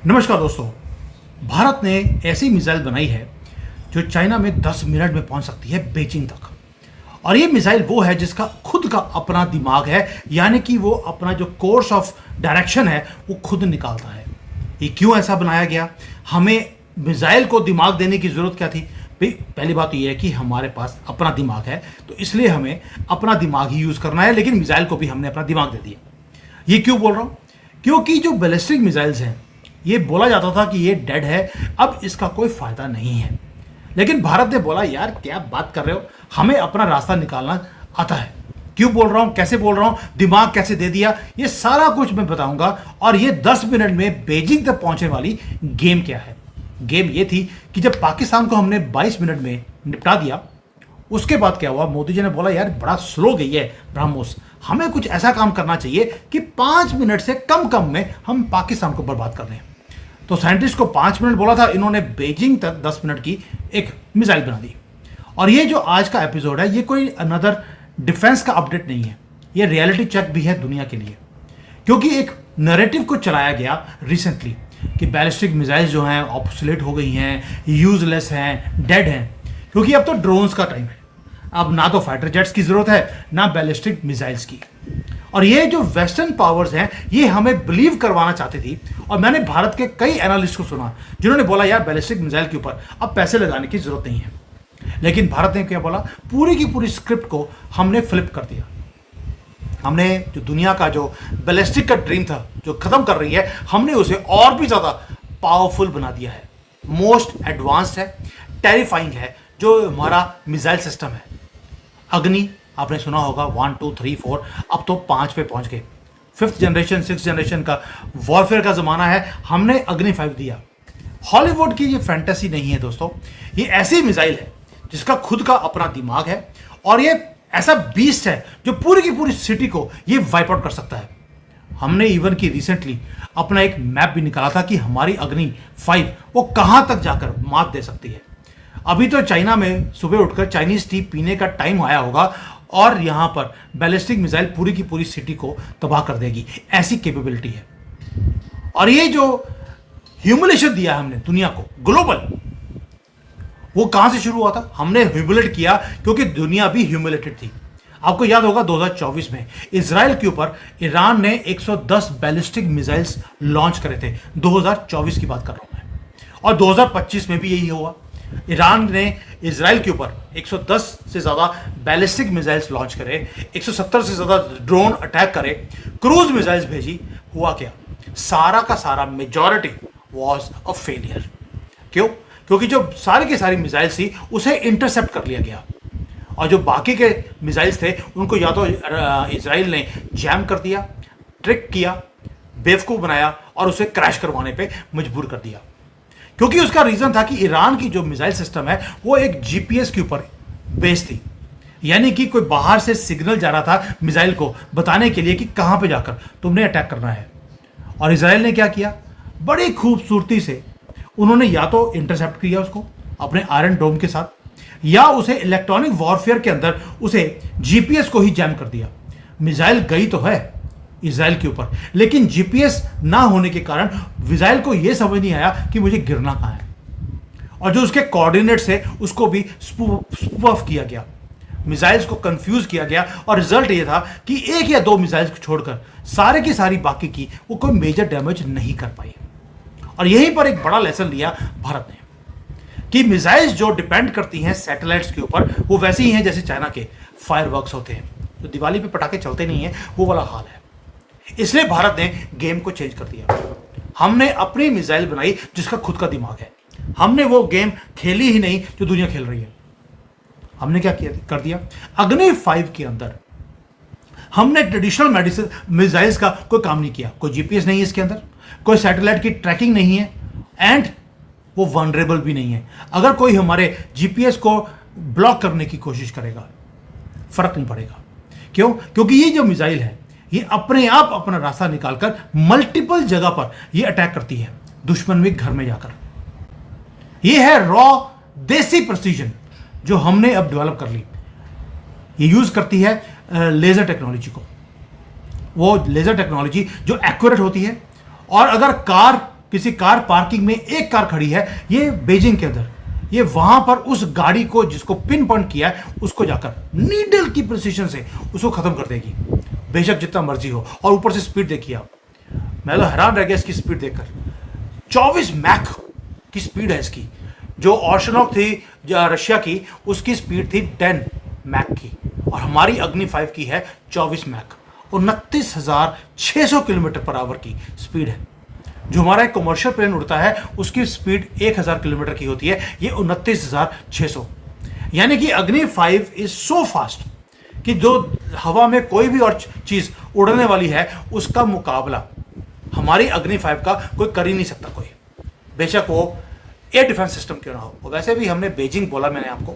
नमस्कार दोस्तों। भारत ने ऐसी मिसाइल बनाई है जो चाइना में 10 मिनट में पहुंच सकती है बीजिंग तक। और ये मिसाइल वो है जिसका खुद का अपना दिमाग है, यानी कि वो अपना जो कोर्स ऑफ डायरेक्शन है वो खुद निकालता है। ये क्यों ऐसा बनाया गया? हमें मिसाइल को दिमाग देने की ज़रूरत क्या थी? भाई पहली बात तो ये है कि हमारे पास अपना दिमाग है, तो इसलिए हमें अपना दिमाग ही यूज़ करना है, लेकिन मिसाइल को भी हमने अपना दिमाग दे दिया। ये क्यों बोल रहा हूँ? क्योंकि जो बैलिस्टिक मिसाइल्स हैं, ये बोला जाता था कि ये डेड है, अब इसका कोई फायदा नहीं है। लेकिन भारत ने बोला यार क्या बात कर रहे हो, हमें अपना रास्ता निकालना आता है। क्यों बोल रहा हूं, कैसे बोल रहा हूं, दिमाग कैसे दे दिया, ये सारा कुछ मैं बताऊंगा। और ये 10 मिनट में बीजिंग तक पहुंचने वाली गेम क्या है। गेम ये थी कि जब पाकिस्तान को हमने 22 मिनट में निपटा दिया, उसके बाद क्या हुआ, मोदी जी ने बोला यार बड़ा स्लो गई है ब्रह्मोस, हमें कुछ ऐसा काम करना चाहिए कि 5 मिनट से कम में हम पाकिस्तान को बर्बाद कर दें। तो साइंटिस्ट को 5 मिनट बोला था, इन्होंने बीजिंग तक 10 मिनट की एक मिसाइल बना दी। और ये जो आज का एपिसोड है, ये कोई अनदर डिफेंस का अपडेट नहीं है, ये रियलिटी चेक भी है दुनिया के लिए। क्योंकि एक नैरेटिव को चलाया गया रिसेंटली कि बैलिस्टिक मिसाइल जो हैं ऑब्सोलेट हो गई हैं, यूजलेस हैं, डेड हैं। क्योंकि अब तो ड्रोन्स का टाइम है, अब ना तो फाइटर जेट्स की जरूरत है ना बैलिस्टिक मिसाइल्स की। और ये जो वेस्टर्न पावर्स हैं ये हमें बिलीव करवाना चाहती थी। और मैंने भारत के कई एनालिस्ट को सुना जिन्होंने बोला यार बैलिस्टिक मिसाइल के ऊपर अब पैसे लगाने की जरूरत नहीं है। लेकिन भारत ने क्या बोला, पूरी की पूरी स्क्रिप्ट को हमने फ्लिप कर दिया। हमने जो दुनिया का जो बैलिस्टिक का ड्रीम था जो खत्म कर रही है, हमने उसे और भी ज्यादा पावरफुल बना दिया है। मोस्ट एडवांस्ड है, टेरिफाइंग है जो हमारा मिसाइल सिस्टम है। अग्नि आपने सुना होगा 1 2 3 4, अब तो 5 पे पहुंच गए। 5th जनरेशन 6th जनरेशन का वॉरफेयर का जमाना है, हमने अग्नि 5 दिया। हॉलीवुड की ये फैंटेसी नहीं है दोस्तों, ये ऐसी मिसाइल है जिसका खुद का अपना दिमाग है। और ये ऐसा बीस्ट है जो पूरी की पूरी सिटी को ये वाइप आउट कर सकता है। हमने इवन की रिसेंटली अपना एक मैप भी निकाला था कि हमारी अग्नि 5 वो कहां तक जाकर मात दे सकती है। अभी तो चाइना में सुबह उठकर चाइनीज टी पीने का टाइम आया होगा और यहां पर बैलिस्टिक मिसाइल पूरी की पूरी सिटी को तबाह कर देगी, ऐसी कैपेबिलिटी है। और ये जो ह्यूमिलेशन दिया हमने दुनिया को ग्लोबल, वो कहां से शुरू हुआ था? हमने ह्यूमिलेट किया क्योंकि दुनिया भी ह्यूमिलेटेड थी। आपको याद होगा 2024 में इजराइल के ऊपर ईरान ने 110 बैलिस्टिक मिसाइल्स लॉन्च करे थे। 2024 की बात कर रहा हूं मैं। और 2025 में भी यही हुआ। ईरान ने इजराइल के ऊपर 110 से ज्यादा बैलिस्टिक मिसाइल्स लॉन्च करे, 170 से ज्यादा ड्रोन अटैक करे, क्रूज मिसाइल्स भेजी। हुआ क्या? सारा का सारा मेजॉरिटी वाज अ फेलियर। क्यों? क्योंकि जो सारी की सारी मिसाइल्स थी उसे इंटरसेप्ट कर लिया गया, और जो बाकी के मिसाइल्स थे उनको या तो इजराइल ने जैम कर दिया, ट्रिक किया, बेवकूफ बनाया और उसे क्रैश करवाने पे मजबूर कर दिया। क्योंकि उसका रीजन था कि ईरान की जो मिसाइल सिस्टम है वो एक जीपीएस के ऊपर बेस्ड थी, यानी कि कोई बाहर से सिग्नल जा रहा था मिसाइल को बताने के लिए कि कहां पे जाकर तुमने अटैक करना है। और इजराइल ने क्या किया, बड़ी खूबसूरती से उन्होंने या तो इंटरसेप्ट किया उसको अपने आयरन डोम के साथ, या उसे इलेक्ट्रॉनिक वॉरफेयर के अंदर उसे जीपीएस को ही जैम कर दिया। मिसाइल गई तो है इजराइल के ऊपर, लेकिन जीपीएस ना होने के कारण मिसाइल को यह समझ नहीं आया कि मुझे गिरना कहां है। और जो उसके कोऑर्डिनेट्स है उसको भी स्पूफ ऑफ किया गया, मिसाइल्स को कंफ्यूज किया गया। और रिजल्ट ये था कि 1 या 2 मिसाइल्स को छोड़कर सारे की सारी बाकी की वो कोई मेजर डैमेज नहीं कर पाई। और यहीं पर एक बड़ा लेसन लिया भारत ने कि मिसाइल्स जो डिपेंड करती हैं सैटेलाइट्स के ऊपर, वो वैसे ही हैं जैसे चाइना के फायरवर्क्स होते हैं, तो दिवाली पे पटाखे चलते नहीं हैं, वो वाला हाल है। इसलिए भारत ने गेम को चेंज कर दिया। हमने अपनी मिसाइल बनाई जिसका खुद का दिमाग है। हमने वो गेम खेली ही नहीं जो दुनिया खेल रही है। हमने क्या किया कर दिया, अग्नि 5 के अंदर हमने ट्रेडिशनल मेडिसिन मिसाइल्स का कोई काम नहीं किया। कोई जीपीएस नहीं है इसके अंदर, कोई सैटेलाइट की ट्रैकिंग नहीं है, एंड वो वनरेबल भी नहीं है। अगर कोई हमारे जीपीएस को ब्लॉक करने की कोशिश करेगा फर्क नहीं पड़ेगा। क्यों? क्योंकि ये जो मिसाइल है ये अपने आप अपना रास्ता निकालकर मल्टीपल जगह पर ये अटैक करती है, दुश्मन के घर में जाकर। ये है रॉ देसी प्रिसीजन जो हमने अब डेवलप कर ली। ये यूज करती है लेजर टेक्नोलॉजी को, वो लेजर टेक्नोलॉजी जो एक्यूरेट होती है। और अगर कार किसी कार पार्किंग में एक कार खड़ी है, ये बीजिंग के अंदर, ये वहां पर उस गाड़ी को जिसको पिन पॉइंट किया है उसको जाकर नीडल की प्रिसीजन से उसको खत्म कर देगी, बेशक जितना मर्जी हो। और ऊपर से स्पीड देखिए आप, मैं तो हैरान रह गया इसकी स्पीड देखकर। 24 मैक की स्पीड है इसकी। जो ऑर्शनॉक थी रशिया की, उसकी स्पीड थी 10 मैक की, और हमारी अग्नि 5 की है 24 मैक, 29,600 किलोमीटर पर आवर की स्पीड है। जो हमारा एक कमर्शियल प्लेन उड़ता है उसकी स्पीड 1000 किलोमीटर की होती है, ये 29,600। यानी कि अग्नि 5 इज सो फास्ट कि जो हवा में कोई भी और चीज उड़ने वाली है उसका मुकाबला हमारी अग्नि 5 का कोई कर ही नहीं सकता कोई, बेशक वो एयर डिफेंस सिस्टम क्यों ना हो। वैसे भी हमने बीजिंग बोला मैंने आपको,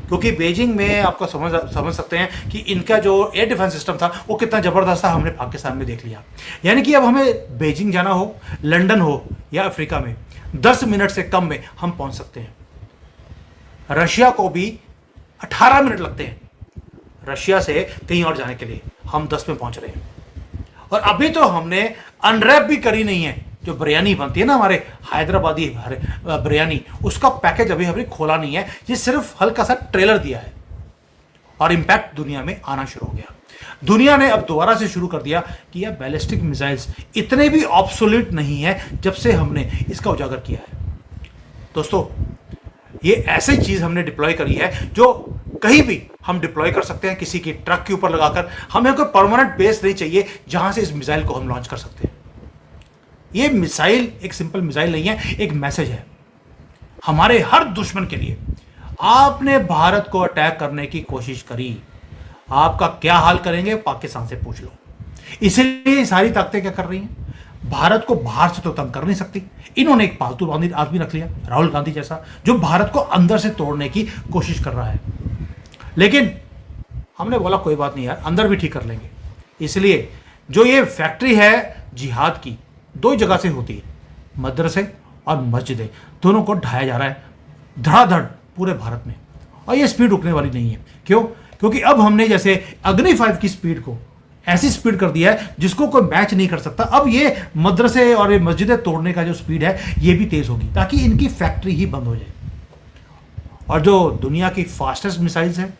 क्योंकि बीजिंग में आपको समझ सकते हैं कि इनका जो एयर डिफेंस सिस्टम था वो कितना ज़बरदस्त था, हमने पाकिस्तान में देख लिया। यानी कि अब हमें बीजिंग जाना हो, लंदन हो या अफ्रीका में, 10 मिनट से कम में हम पहुंच सकते हैं। रशिया को भी 18 मिनट लगते हैं रशिया से कहीं और जाने के लिए, हम 10 में पहुंच रहे हैं। और अभी तो हमने अनरैप भी करी नहीं है। जो बिरयानी बनती है ना हमारे हैदराबादी बिरयानी, उसका पैकेज अभी हमने खोला नहीं है, ये सिर्फ हल्का सा ट्रेलर दिया है और इंपैक्ट दुनिया में आना शुरू हो गया। दुनिया ने अब दोबारा से शुरू कर दिया कि यह बैलिस्टिक मिसाइल्स इतने भी ऑब्सोल्यूट नहीं है जब से हमने इसका उजागर किया है। दोस्तों, ये ऐसी चीज हमने डिप्लॉय करी है जो कहीं भी हम डिप्लॉय कर सकते हैं, किसी की ट्रक के ऊपर लगाकर। हमें कोई परमानेंट बेस नहीं चाहिए जहां से इस मिसाइल को हम लॉन्च कर सकते हैं। ये मिसाइल एक सिंपल मिसाइल नहीं है, एक मैसेज है हमारे हर दुश्मन के लिए। आपने भारत को अटैक करने की कोशिश करी, आपका क्या हाल करेंगे पाकिस्तान से पूछ लो। इसलिए सारी ताकतें क्या कर रही हैं, भारत को बाहर से तो तंग कर नहीं सकती। इन्होंने एक पालतू आदमी रख लिया, राहुल गांधी जैसा, जो भारत को अंदर से तोड़ने की कोशिश कर रहा है। लेकिन हमने बोला कोई बात नहीं यार, अंदर भी ठीक कर लेंगे। इसलिए जो ये फैक्ट्री है जिहाद की, 2 जगह से होती है, मदरसे और मस्जिदें, दोनों को ढाया जा रहा है धड़ाधड़ पूरे भारत में। और ये स्पीड रुकने वाली नहीं है। क्यों? क्योंकि अब हमने जैसे अग्नि 5 की स्पीड को ऐसी स्पीड कर दिया है जिसको कोई मैच नहीं कर सकता। अब ये मदरसे और ये मस्जिदें तोड़ने का जो स्पीड है ये भी तेज होगी, ताकि इनकी फैक्ट्री ही बंद हो जाए। और जो दुनिया की फास्टेस्ट मिसाइल्स हैं,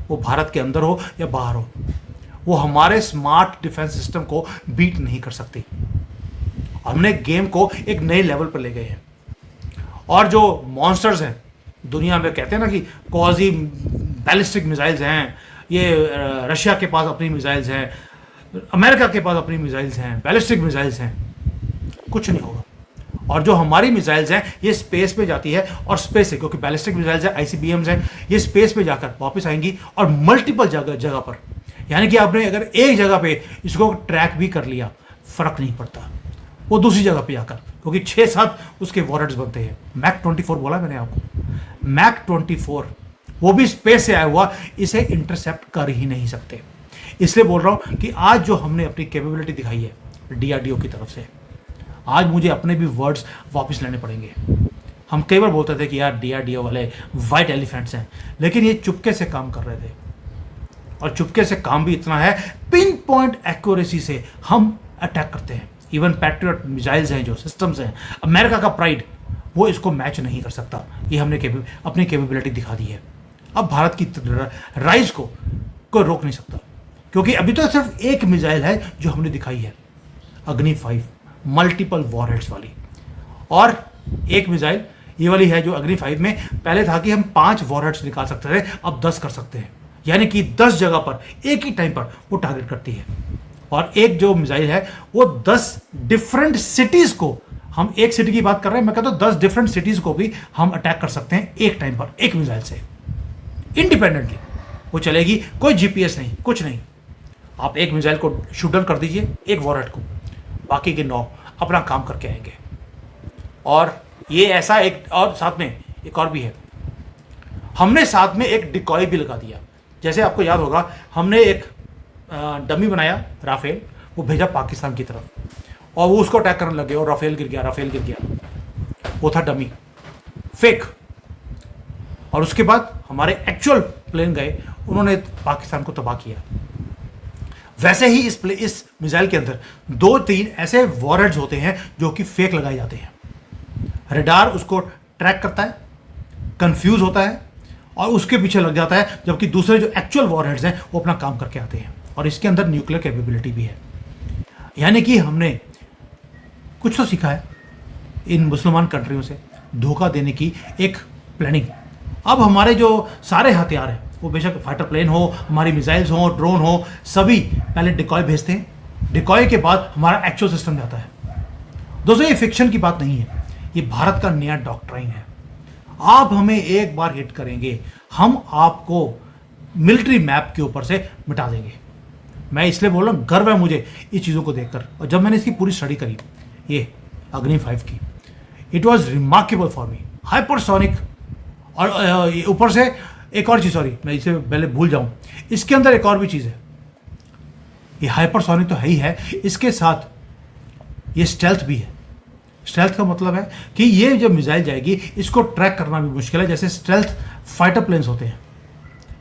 वो भारत के अंदर हो या बाहर हो, वो हमारे स्मार्ट डिफेंस सिस्टम को बीट नहीं कर सकती। हमने गेम को एक नए लेवल पर ले गए हैं। और जो मॉन्स्टर्स हैं दुनिया में, कहते हैं ना कि क्वाजी बैलिस्टिक मिसाइल्स हैं, ये रशिया के पास अपनी मिसाइल्स हैं, अमेरिका के पास अपनी मिसाइल्स हैं, बैलिस्टिक मिसाइल्स हैं, कुछ नहीं होगा। और जो हमारी मिसाइल्स हैं ये स्पेस पे जाती है, और स्पेस है क्योंकि बैलिस्टिक मिसाइल्स हैं, आईसीबीएम्स हैं, ये स्पेस पे जाकर वापस आएंगी और मल्टीपल जगह पर। यानी कि आपने अगर एक जगह पे इसको ट्रैक भी कर लिया, फर्क नहीं पड़ता, वो दूसरी जगह पे जाकर, क्योंकि 6-7 उसके वॉरेट्स बनते हैं। मैक 24 बोला मैंने आपको, मैक 24, वो भी स्पेस से आया हुआ, इसे इंटरसेप्ट कर ही नहीं सकते। इसलिए बोल रहा हूं कि आज जो हमने अपनी कैपेबिलिटी दिखाई है डीआरडीओ की तरफ से, आज मुझे अपने भी वर्ड्स वापस लेने पड़ेंगे। हम कई बार बोलते थे कि यार डीआरडीओ वाले वाइट एलिफेंट्स हैं, लेकिन ये चुपके से काम कर रहे थे। और चुपके से काम भी इतना है, पिन पॉइंट एक्यूरेसी से हम अटैक करते हैं। इवन पैट्रियट मिसाइल्स हैं, जो सिस्टम्स हैं, अमेरिका का प्राइड, वो इसको मैच नहीं कर सकता। ये हमने अपनी कैपेबिलिटी दिखा दी है। अब भारत की राइज को कोई रोक नहीं सकता, क्योंकि अभी तो सिर्फ एक मिसाइल है जो हमने दिखाई है, अग्नि 5 मल्टीपल वॉरहेड्स वाली। और एक मिसाइल ये वाली है जो अग्नि 5 में पहले था कि हम 5 वॉरहेड्स निकाल सकते थे, अब 10 कर सकते हैं। यानी कि 10 जगह पर एक ही टाइम पर वो टारगेट करती है। और एक जो मिसाइल है वो 10 डिफरेंट सिटीज को, हम एक सिटी की बात कर रहे हैं, मैं कहता हूं 10 डिफरेंट सिटीज को भी हम अटैक कर सकते हैं एक टाइम पर, एक मिसाइल से, इंडिपेंडेंटली वो चलेगी। कोई जीपीएस नहीं, कुछ नहीं। आप एक मिसाइल को शूट डाउन कर दीजिए, एक वॉरहेड को, बाकी के 9 अपना काम करके आएंगे। और ये ऐसा एक, और साथ में एक और भी है, हमने साथ में एक डिकॉय भी लगा दिया। जैसे आपको याद होगा, हमने एक डमी बनाया राफेल, वो भेजा पाकिस्तान की तरफ, और वो उसको अटैक करने लगे और राफेल गिर गया। वो था डमी, फेक। और उसके बाद हमारे एक्चुअल प्लेन गए, उन्होंने पाकिस्तान को तबाह किया। वैसे ही इस मिसाइल के अंदर 2-3 ऐसे वॉरहेड्स होते हैं जो कि फेक लगाए जाते हैं। रडार उसको ट्रैक करता है, कंफ्यूज होता है और उसके पीछे लग जाता है, जबकि दूसरे जो एक्चुअल वॉरहेड्स हैं वो अपना काम करके आते हैं। और इसके अंदर न्यूक्लियर कैपेबिलिटी भी है। यानी कि हमने कुछ तो सीखा है इन मुसलमान कंट्रियों से धोखा देने की एक प्लानिंग। अब हमारे जो सारे हथियार हैं, वो बेशक फाइटर प्लेन हो, हमारी मिसाइल्स हो, ड्रोन हो, सभी पहले डिकॉय भेजते हैं। डिकॉय के बाद हमारा एक्चुअल सिस्टम जाता है। दोस्तों, ये फिक्शन की बात नहीं है, ये भारत का नया डॉक्ट्राइन है। आप हमें एक बार हिट करेंगे, हम आपको मिलिट्री मैप के ऊपर से मिटा देंगे। मैं इसलिए बोल रहा हूँ, गर्व है मुझे इस चीज़ों को देखकर। और जब मैंने इसकी पूरी स्टडी करी, ये अग्नि 5 की, it was remarkable for me. Hypersonic, और ऊपर से एक और चीज़, सॉरी मैं इसे पहले भूल जाऊँ, इसके अंदर एक और भी चीज़ है। ये हाइपरसोनिक तो है ही है, इसके साथ ये स्टेल्थ भी है। स्टेल्थ का मतलब है कि ये जब मिसाइल जाएगी, इसको ट्रैक करना भी मुश्किल है। जैसे स्टेल्थ फाइटर प्लेन्स होते हैं,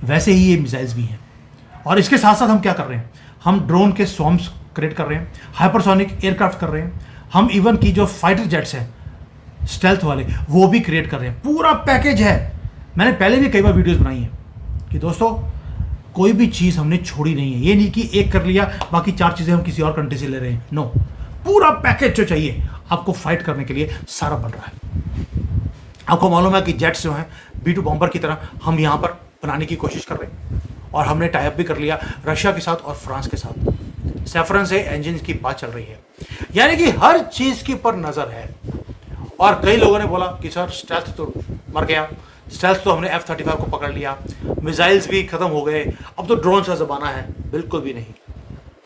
वैसे ही ये मिसाइल्स भी हैं। और इसके साथ साथ हम क्या कर रहे हैं, हम ड्रोन के स्वॉर्म्स क्रिएट कर रहे हैं, हाइपरसोनिक एयरक्राफ्ट कर रहे हैं, हम इवन की जो फाइटर जेट्स हैं स्टेल्थ वाले, वो भी क्रिएट कर रहे हैं। पूरा पैकेज है। मैंने पहले भी कई बार वीडियोस बनाई हैं कि दोस्तों, कोई भी चीज़ हमने छोड़ी नहीं है। ये नहीं कि एक कर लिया, बाकी 4 चीज़ें हम किसी और कंट्री से ले रहे हैं। नो, पूरा पैकेज जो चाहिए आपको फाइट करने के लिए सारा बन रहा है। आपको मालूम है कि जेट्स जो हैं B-2 बॉम्बर की तरह हम यहाँ पर बनाने की कोशिश कर रहे हैं। और हमने टाइप भी कर लिया रशिया के साथ और फ्रांस के साथ। सैफरन से इंजन की बात चल रही है। यानी कि हर चीज़ के पर नज़र है। और कई लोगों ने बोला कि सर स्टेल्थ तो मर गया, स्टेल्थ तो हमने F-35 को पकड़ लिया, मिसाइल्स भी खत्म हो गए, अब तो ड्रोन का ज़माना है। बिल्कुल भी नहीं।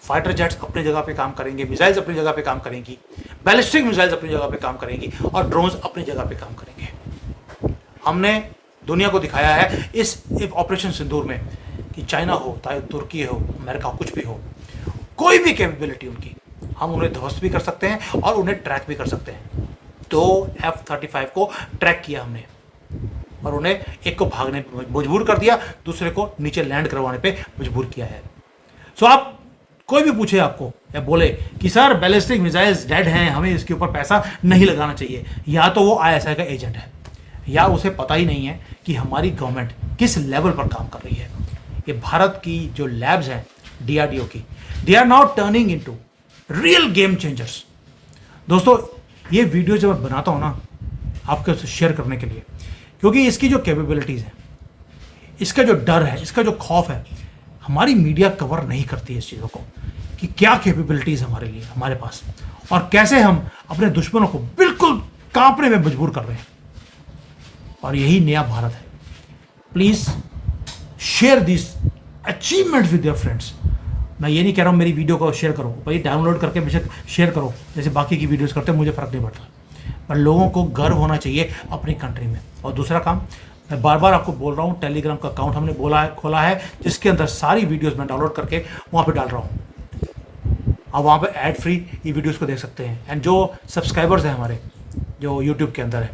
फाइटर जेट्स अपनी जगह पे काम करेंगे, मिसाइल्स अपनी जगह पे काम करेंगी, बैलिस्टिक मिसाइल्स अपनी जगह पे काम करेंगी और ड्रोन्स अपनी जगह पे काम करेंगे। हमने दुनिया को दिखाया है इस ऑपरेशन सिंदूर में कि चाइना हो, चाहे तुर्की हो, अमेरिका, कुछ भी हो, कोई भी कैपेबिलिटी उनकी, हम उन्हें ध्वस्त भी कर सकते हैं और उन्हें ट्रैक भी कर सकते हैं। तो F-35 को ट्रैक किया हमने और उन्हें एक को भागने पे मजबूर कर दिया, दूसरे को नीचे लैंड करवाने पे मजबूर किया है। सो आप कोई भी पूछे आपको या बोले कि सर बैलिस्टिक मिसाइल्स डेड हैं, हमें इसके ऊपर पैसा नहीं लगाना चाहिए, या तो वो ISI का एजेंट है या उसे पता ही नहीं है कि हमारी गवर्नमेंट किस लेवल पर काम कर रही है। ये भारत की जो लैब्स हैं DRDO की, they are now turning into real game changers. दोस्तों, ये वीडियो जब मैं बनाता हूँ ना आपके साथ शेयर करने के लिए, क्योंकि इसकी जो कैपेबिलिटीज़ है, इसका जो डर है, इसका जो खौफ है, हमारी मीडिया कवर नहीं करती है इस चीज़ों को कि क्या कैपेबिलिटीज़ हमारे लिए, हमारे पास, और कैसे हम अपने दुश्मनों को बिल्कुल कांपने में मजबूर कर रहे हैं। और यही नया भारत है। Please share this achievement with your friends. मैं ये नहीं कह रहा हूँ मेरी वीडियो को शेयर करो, भाई डाउनलोड करके बेशक शेयर करो जैसे बाकी की वीडियोस करते हैं, मुझे फ़र्क नहीं पड़ता, पर लोगों को गर्व होना चाहिए अपनी कंट्री में। और दूसरा काम, मैं बार बार आपको बोल रहा हूँ, टेलीग्राम का अकाउंट हमने खोला है जिसके अंदर सारी वीडियोस मैं डाउनलोड करके वहाँ पे डाल रहा हूँ। आप वहाँ पे ऐड फ्री ये वीडियोस को देख सकते हैं। एंड जो सब्सक्राइबर्स हैं हमारे जो यूट्यूब के अंदर है,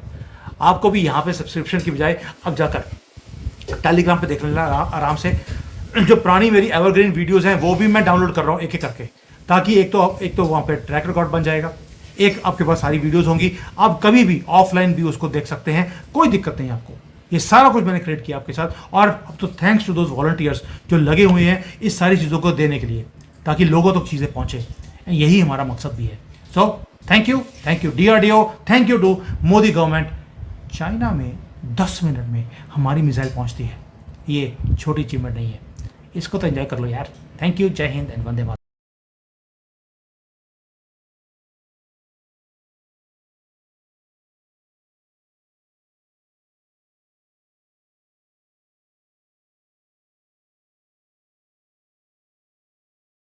आपको भी यहाँ पे सब्सक्रिप्शन की बजाय अब जाकर टेलीग्राम पे देख लेना आराम से। जो पुरानी मेरी एवरग्रीन वीडियोस हैं वो भी मैं डाउनलोड कर रहा हूँ एक एक करके, ताकि एक तो वहाँ पे ट्रैक रिकॉर्ड बन जाएगा, एक आपके पास सारी वीडियोस होंगी, आप कभी भी ऑफलाइन भी उसको देख सकते हैं, कोई दिक्कत नहीं आपको। ये सारा कुछ मैंने क्रिएट किया आपके साथ। और अब तो थैंक्स टू दोज वॉलंटियर्स जो लगे हुए हैं इस सारी चीज़ों को देने के लिए, ताकि लोगों तक चीज़ें पहुँचे। यही हमारा मकसद भी है। So thank you DRDO, thank you to Modi government. China में 10 मिनट में हमारी मिसाइल पहुंचती है, ये छोटी अचीवमेंट नहीं है, इसको तो एंजॉय कर लो यार। थैंक यू, जय हिंद एंड वंदे मातरम।